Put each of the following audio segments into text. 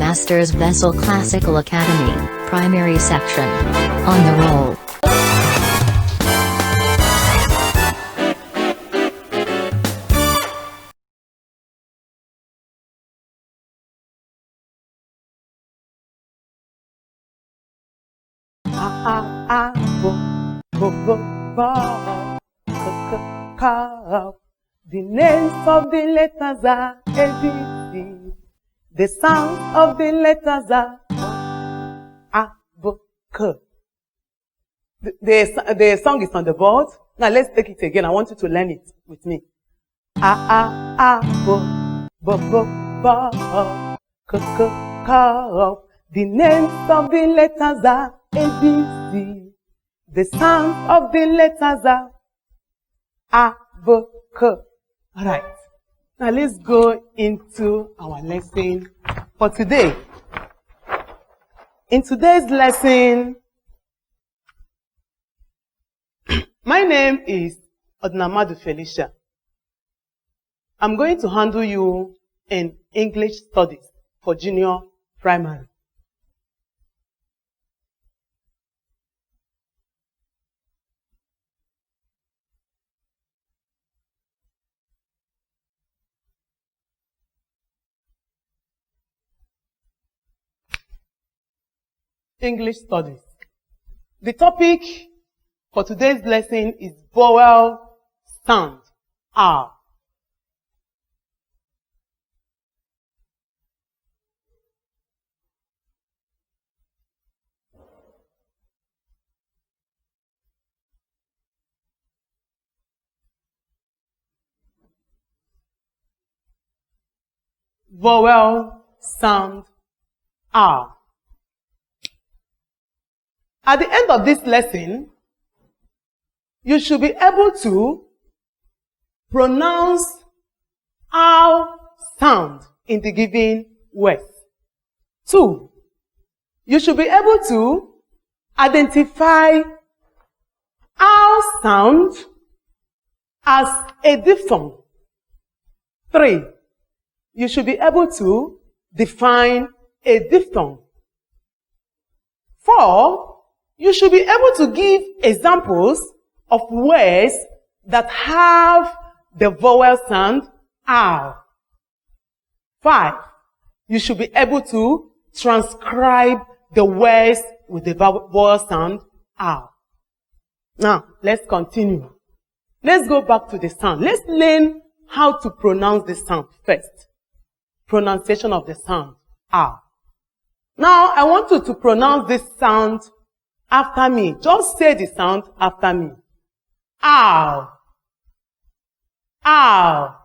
Masters Vessel Classical Academy, Primary Section. On the roll. The names of the letters are A, B, C. The sounds of the letters are A, B, K. The song is on the board. Now let's take it again. I want you to learn it with me. A, B, B, B, B, K, K, K. The names of the letters are A, B, C. The sounds of the letters are A, B, K. Alright. Now let's go into our lesson for today. In today's lesson, my name is Odinamadu Felicia. I'm going to handle you in English studies for junior primary. English studies. The topic for today's lesson is vowel sound, R. Vowel sound, R. At the end of this lesson, you should be able to pronounce our sound in the given words. 2, you should be able to identify our sound as a diphthong. 3, you should be able to define a diphthong. 4, you should be able to give examples of words that have the vowel sound R. 5, you should be able to transcribe the words with the vowel sound R. Now, let's continue. Let's go back to the sound. Let's learn how to pronounce the sound first. Pronunciation of the sound R. Now, I want you to pronounce this sound after me. Just say the sound after me. Ow. Ow.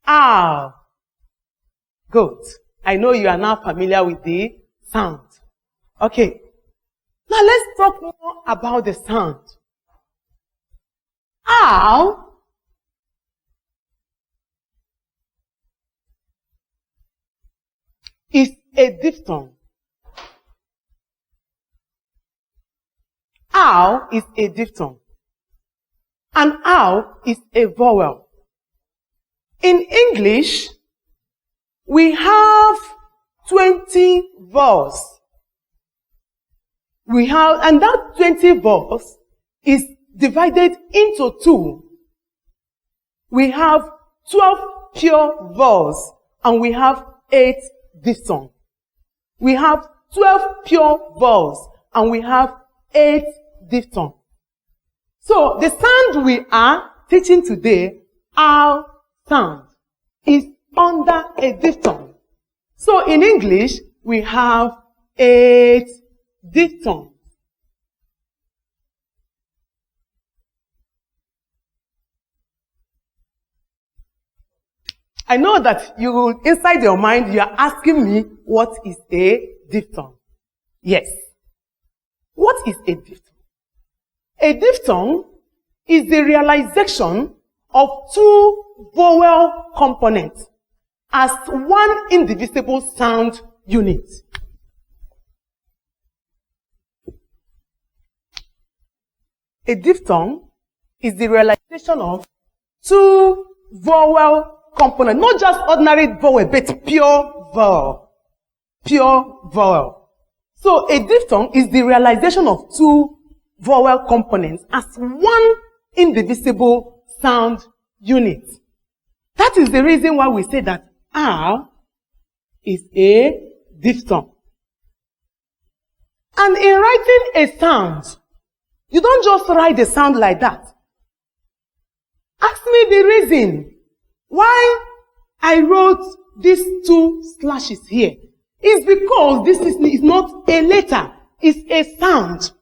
Ow. Good. I know you are now familiar with the sound. Okay. Now let's talk more about the sound. Ow is a diphthong. Ow is a diphthong. And ow is a vowel. In English, we have 20 vowels. And that 20 vowels is divided into 2. We have 12 pure vowels and we have 8 diphthongs. We have 12 pure vowels and we have 8 diphthongs. So the sound we are teaching today, our sound, is under a diphthong. So in English, we have 8 diphthongs. I know that you, inside your mind, you are asking me, what is a diphthong? Yes. What is a diphthong? A diphthong is the realization of 2 vowel components as one indivisible sound unit. A diphthong is the realization of 2 vowel components, not just ordinary vowel, but pure vowel. pure vowel. So a diphthong is the realization of two vowel components as one indivisible sound unit. That is the reason why we say that R is a diphthong. And in writing a sound, you don't just write the sound like that. Ask me the reason why I wrote these two slashes here. It's because this is not a letter, it's a sound.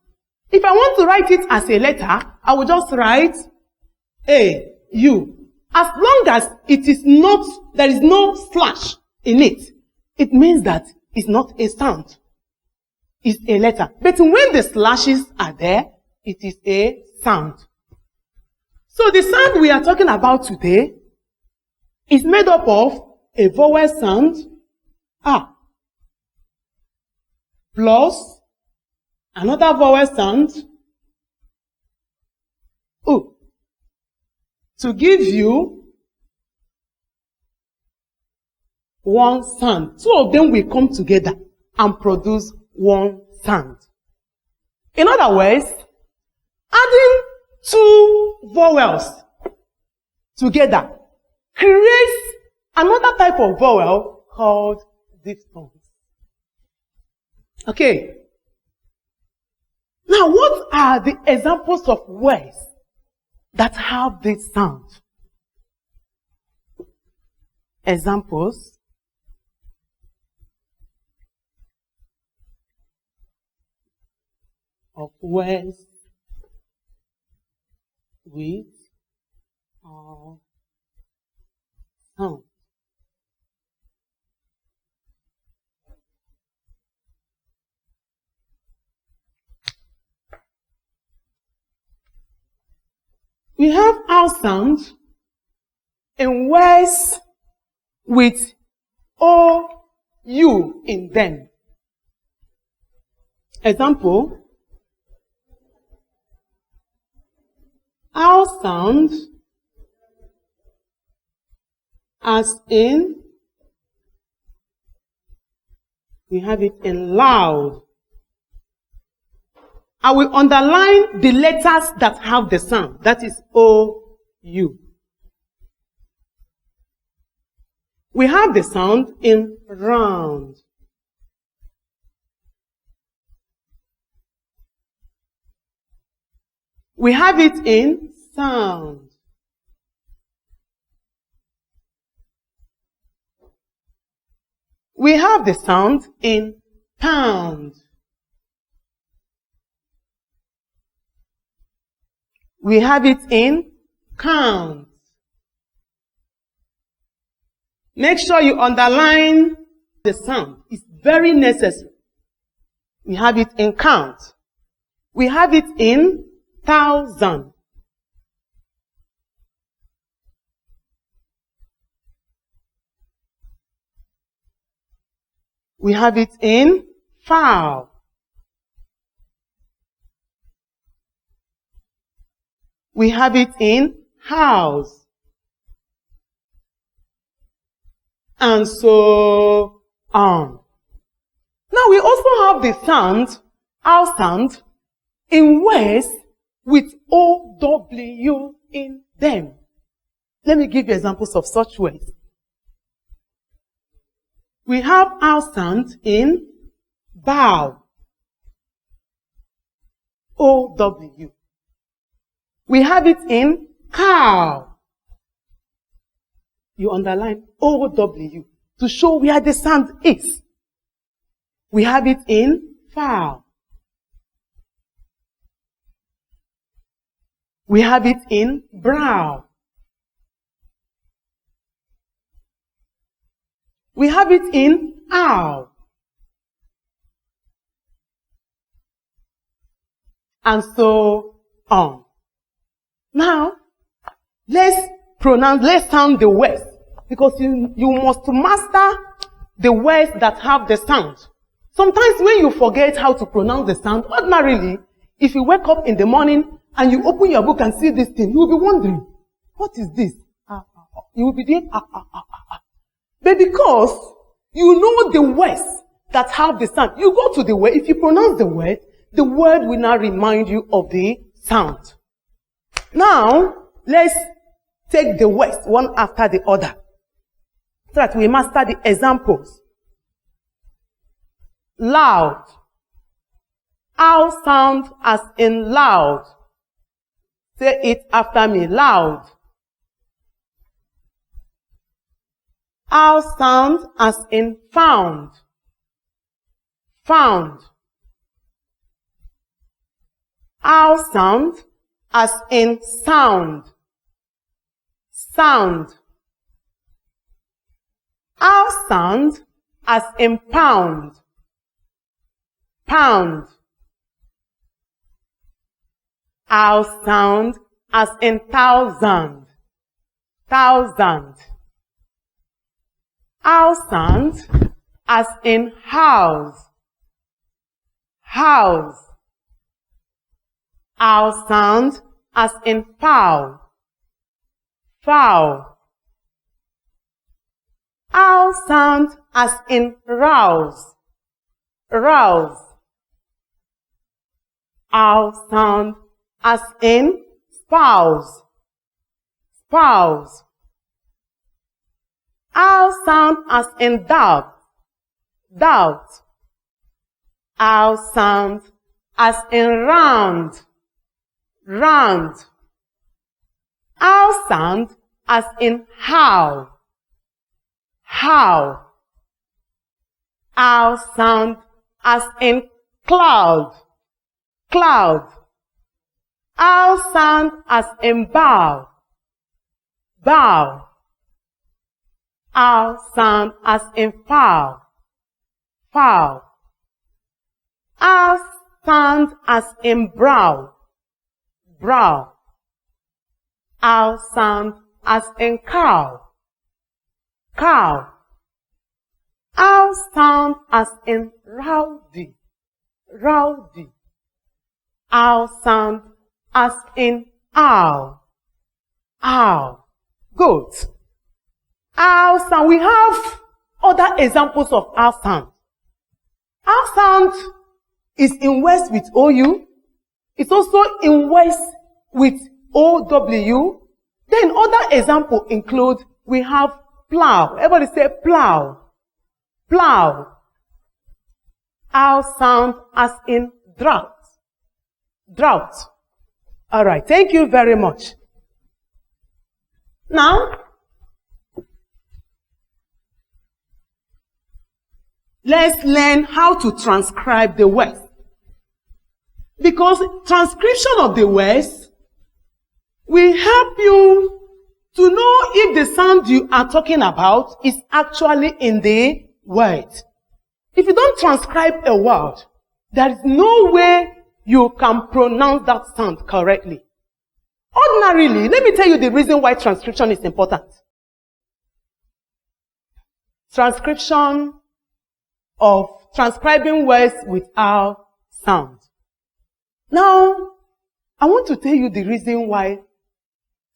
If I want to write it as a letter, I will just write A, U. As long as it is not, there is no slash in it, it means that it's not a sound. It's a letter. But when the slashes are there, it is a sound. So the sound we are talking about today is made up of a vowel sound, A, plus another vowel sound, U, to give you one sound. Two of them will come together and produce one sound. In other words, adding two vowels together creates another type of vowel called diphthongs. Okay. Now, what are the examples of words that have this sound? Examples. Of words with sound. We have our sound in words with O, U in them. Example. Our sound as in, we have it in loud. I will underline the letters that have the sound. That is O, U. We have the sound in round. We have it in sound. We have the sound in pound. We have it in count. Make sure you underline the sound. It's very necessary. We have it in count. We have it in thousand. We have it in foul. We have it in house. And so on. Now we also have the sound, our sound, in words with OW in them. Let me give you examples of such words. We have our sound in bow. OW. We have it in cow. You underline OW to show where the sound is. We have it in fowl. We have it in brow. We have it in owl. And so on. Now, let's sound the words. Because you must master the words that have the sound. Sometimes when you forget how to pronounce the sound, ordinarily, if you wake up in the morning and you open your book and see this thing, you will be wondering, what is this? You will be doing But because you know the words that have the sound. You go to the word, if you pronounce the word will now remind you of the sound. Now, let's take the words one after the other so that we master the examples. Loud. Owl sound as in loud. Say it after me. Loud. Owl sound as in found. Found. Owl sound as in sound. Sound. Owl sound as in pound. Pound. Owl sound as in thousand. Thousand. Owl sound as in house. House. Owl sound as in fowl. Fowl. Owl sound as in rouse. Rouse. Owl sound as in spouse. Spouse. Owl sound as in doubt. Doubt. Owl sound as in round. Round. Owl sound as in how. How. Owl sound as in cloud. Cloud. Owl sound as in bow. Bow. Owl sound as in fowl. Fowl. Owl sound as in brow. Brow. Owl sound as in cow. Cow. Owl sound as in rowdy. Rowdy. Owl sound as in owl. Owl. Good. Owl sound. We have other examples of owl sound. Owl sound is in West with OU. It's also in West with OW. Then other examples include, we have plow. Everybody say plow. Plow. Owl sound as in drought. Drought. Alright, thank you very much. Now, let's learn how to transcribe the words. Because transcription of the words will help you to know if the sound you are talking about is actually in the word. If you don't transcribe a word, there is no way you can pronounce that sound correctly. Ordinarily, let me tell you the reason why transcription is important. Transcription of transcribing words without sound. Now, I want to tell you the reason why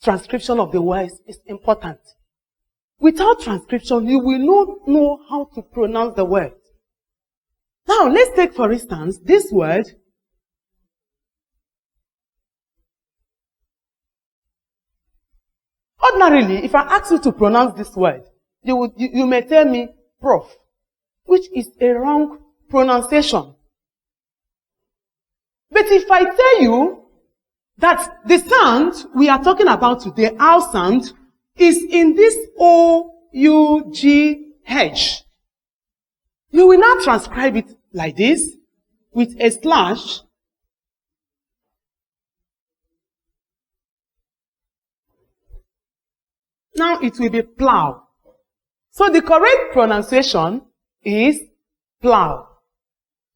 transcription of the words is important. Without transcription, you will not know how to pronounce the word. Now, let's take, for instance, this word. Ordinarily, if I ask you to pronounce this word, you may tell me prof, which is a wrong pronunciation. But if I tell you that the sound we are talking about today, owl sound, is in this O-U-G-H, you will now transcribe it like this, with a slash. Now it will be plow. So the correct pronunciation is plow.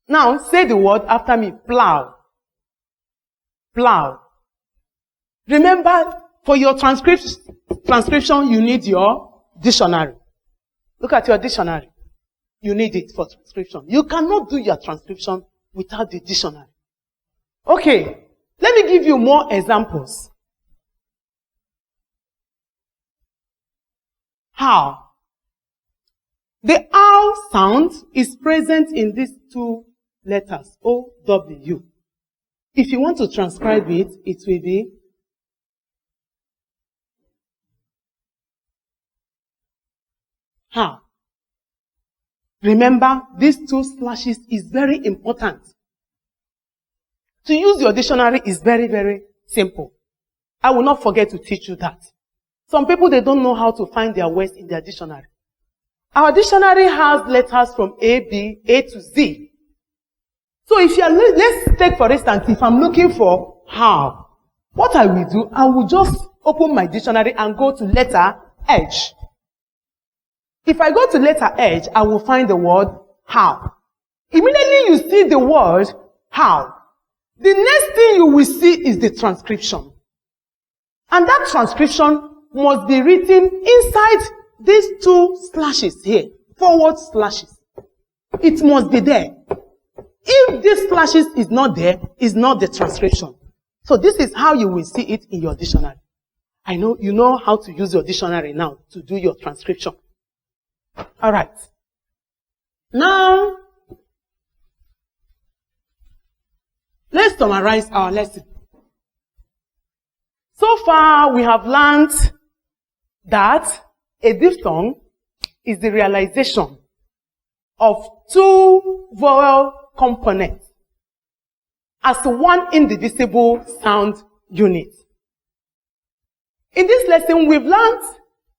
Now say the word after me, plow. Plow. Remember, for your transcription, you need your dictionary. Look at your dictionary. You need it for transcription. You cannot do your transcription without the dictionary. Okay, let me give you more examples. How? The ow sound is present in these two letters, O-W. If you want to transcribe it, it will be how. Remember, these two slashes is very important. To use your dictionary is very, very simple. I will not forget to teach you that. Some people, they don't know how to find their words in their dictionary. Our dictionary has letters from A to Z. So if you are, let's take for instance, if I'm looking for how, what I will do, I will just open my dictionary and go to letter H. If I go to letter H, I will find the word how. Immediately you see the word how. The next thing you will see is the transcription. And that transcription must be written inside these two slashes here, forward slashes. It must be there. If these slashes is not there, it's not the transcription. So this is how you will see it in your dictionary. I know you know how to use your dictionary now to do your transcription. All right. Now, let's summarize our lesson. So far, we have learned that a diphthong is the realization of two vowel components as one indivisible sound unit. In this lesson, we've learned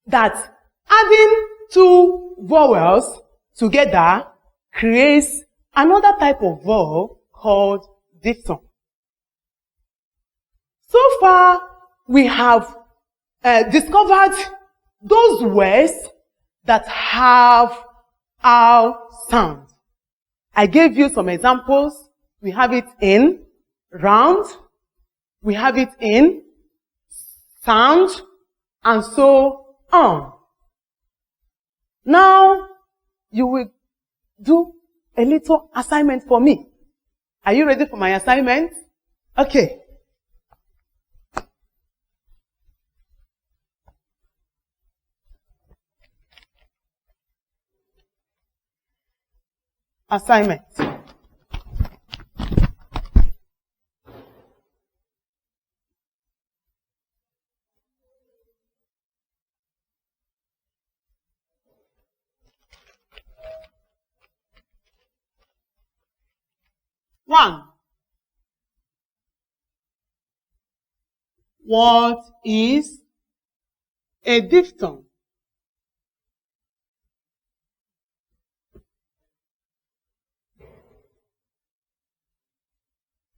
that adding two vowels together creates another type of vowel called diphthong. So far, we have discovered those words that have our sound. I gave you some examples. We have it in round, we have it in sound, and so on. Now, you will do a little assignment for me. Are you ready for my assignment? Okay. Assignment. One. What is a diphthong?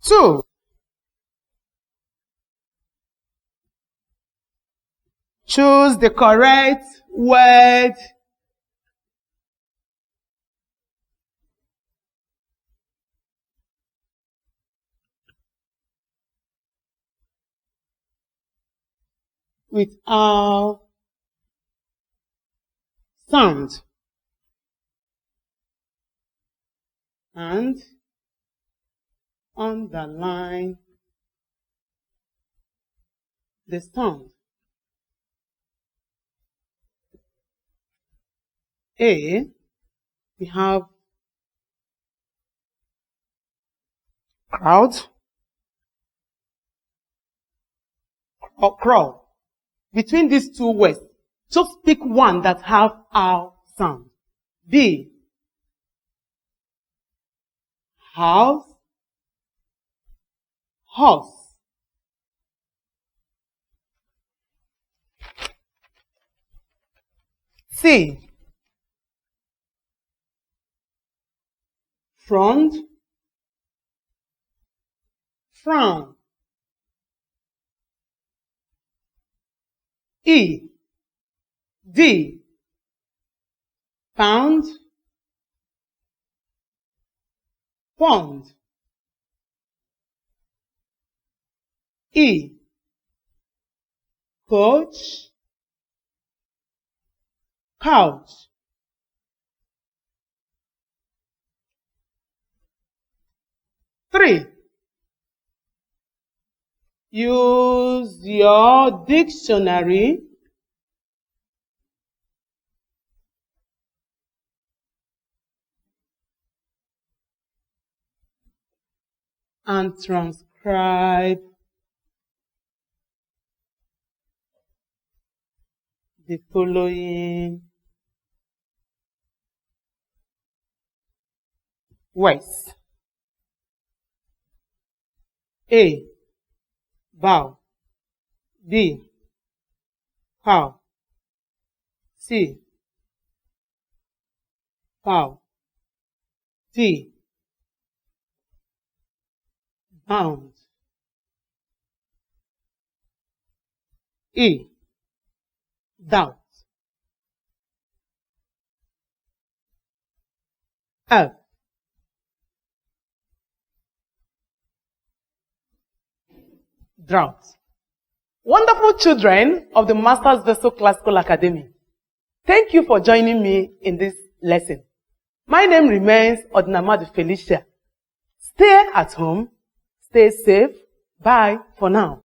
Two. Choose the correct word. With our sound. And underline the sound. A, we have crowd or crowd. Between these two words, just pick one that have our sound. B, house, horse. C, front, frown. E, D, pound, pond. E, coach, couch. Three, use your dictionary and transcribe the following words. A. Bow. B. Cow. C. Cow. D. Bound. E. Doubt. F. Drought. Wonderful children of the Masters Vessel Classical Academy, thank you for joining me in this lesson. My name remains Odinamadu Felicia. Stay at home, stay safe. Bye for now.